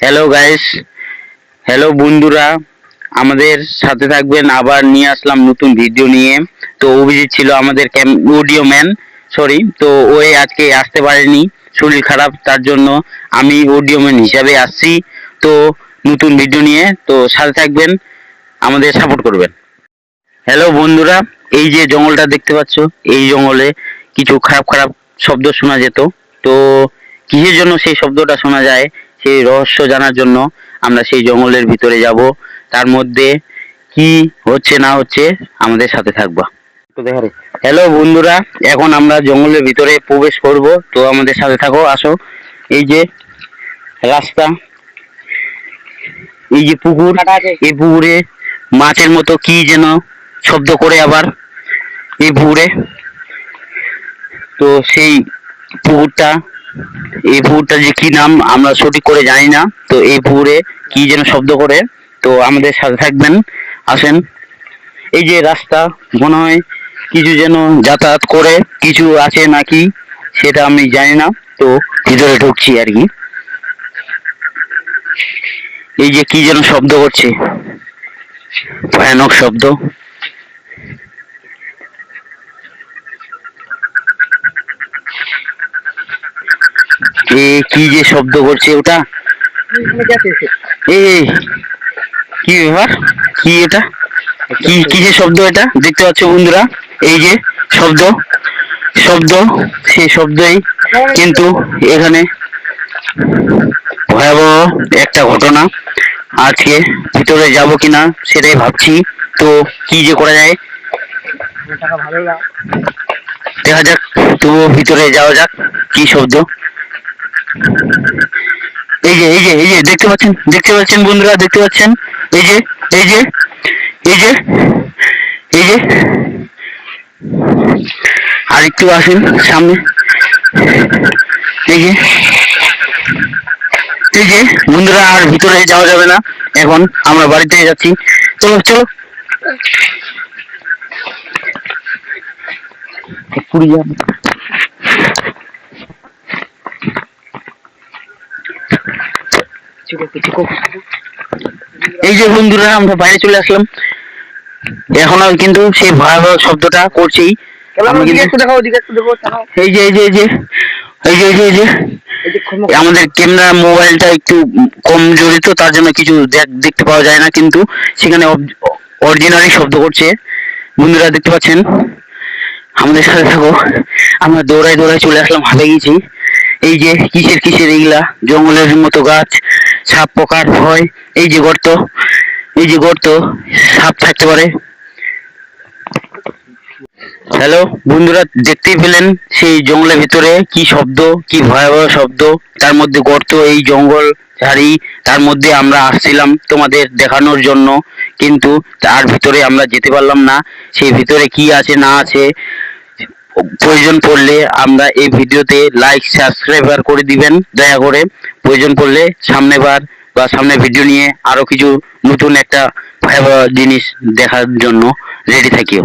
Hello guys, hello বন্ধুরা, আমাদের সাথে থাকবেন। আবার নিয়ে আসলাম নতুন ভিডিও নিয়ে। তো অভিজিৎ ছিল আমাদের অডিও ম্যান, সরি, তো ওই আজকে আসতে পারেনি, শরীর খারাপ, তার জন্য আমি অডিও ম্যান হিসাবে আসছি। তো নতুন ভিডিও নিয়ে, তো সাথে থাকবেন, আমাদের সাপোর্ট করবেন। হ্যালো বন্ধুরা, এই যে জঙ্গলটা দেখতে পাচ্ছ, এই জঙ্গলে কিছু খারাপ খারাপ শব্দ শোনা যেত। তো কিসের জন্য সেই শব্দটা শোনা যায়, সেই রহস্য জানার জন্য আমরা সেই জঙ্গলের ভিতরে যাব। তার মধ্যে কি হচ্ছে না হচ্ছে, আমাদের সাথে থাকবা। তো দেখা রে। হ্যালো বন্ধুরা, এখন আমরা জঙ্গলের ভিতরে প্রবেশ করব, তো আমাদের সাথে থাকো, আসো। এই যে রাস্তা, এই যে পুকুর, এই পুকুরে মাছের মতো কি যেন শব্দ করে আবার এই পুকুরে। তো সেই পুকুরটা, এই পুকুরটা যে কি নাম আমরা সঠিক করে জানি না। তো এই পুকুরে কি যেন শব্দ করে, তো আমাদের সাথে থাকবেন, আসেন। এই যে রাস্তা, মনে হয় কিছু যেন যাতায়াত করে, কিছু আছে নাকি সেটা আমি জানি না। তো ভিতরে ঢুকছি আর কি। এই যে কি যেন শব্দ করছে, ভয়ানক শব্দ। এ কি যে শব্দ করছে ওটা, এই কি ব্যাপার, কি এটা, কি কিসের শব্দ এটা দেখতে পাচ্ছ বন্ধুরা? এই যে শব্দ, শব্দ, সেই শব্দই, কিন্তু এখানে ভয়াবহ একটা ঘটনা। আজকে ভিতরে যাব কিনা সেটাই ভাবছি। তো কি যে করা যায়, দেখা যাক। তো ভিতরে যাওয়া যাক। কি শব্দ, এই যে দেখতে পাচ্ছেন, দেখতে পাচ্ছেন বন্ধুরা, দেখতে পাচ্ছেন? এই যে, এই যে, এই যে, এই যে, আর একটু আসেন সামনে। এই যে, এই যে বন্ধুরা, আর ভিতরে যাওয়া যাবে না, এখন আমরা বাড়িতে যাচ্ছি। চলো চলো, পুরী যাবো। এই যে বন্ধুরা, আমরা বাইরে চলে আসলাম। এখন আর কিন্তু সেই ভয়াবহ শব্দটা করছেই। এই যে, এই যে, এই যে, এই যে, এই যে, এই যে, আমাদের ক্যামেরা মোবাইলটা একটু কম জড়িত, তার জন্য কিছু দেখতে পাওয়া যায় না, কিন্তু সেখানে অরিজিনালি শব্দ করছে। বন্ধুরা দেখতে পাচ্ছেন, আমাদের সাথে থাকো। আমরা দৌড়াই দৌড়াই চলে আসলাম, হাঁপে গেছি। এই যে কিসের কিসের এইগুলা, জঙ্গলের মতো গাছ, সাপ পোকার ভয়। এই যে গর্ত, এই যে গর্ত, সাপ থাকতে পারে। হ্যালো বন্ধুরা, দেখতেই পেলেন সেই জঙ্গলের ভিতরে কি শব্দ, কি ভয়াবহ শব্দ, তার মধ্যে গর্ত, এই জঙ্গল ঝাড়ি, তার মধ্যে আমরা আসছিলাম তোমাদের দেখানোর জন্য, কিন্তু তার ভিতরে আমরা যেতে পারলাম না। সেই ভিতরে কি আছে না আছে, প্রয়োজন পড়লে আমরা এই ভিডিওতে লাইক সাবস্ক্রাইবার করে দিবেন দয়া করে। প্রয়োজন পড়লে সামনেবার বা সামনে ভিডিও নিয়ে আরো কিছু নতুন একটা ভয়াবহ জিনিস দেখার জন্য রেডি থাকিও।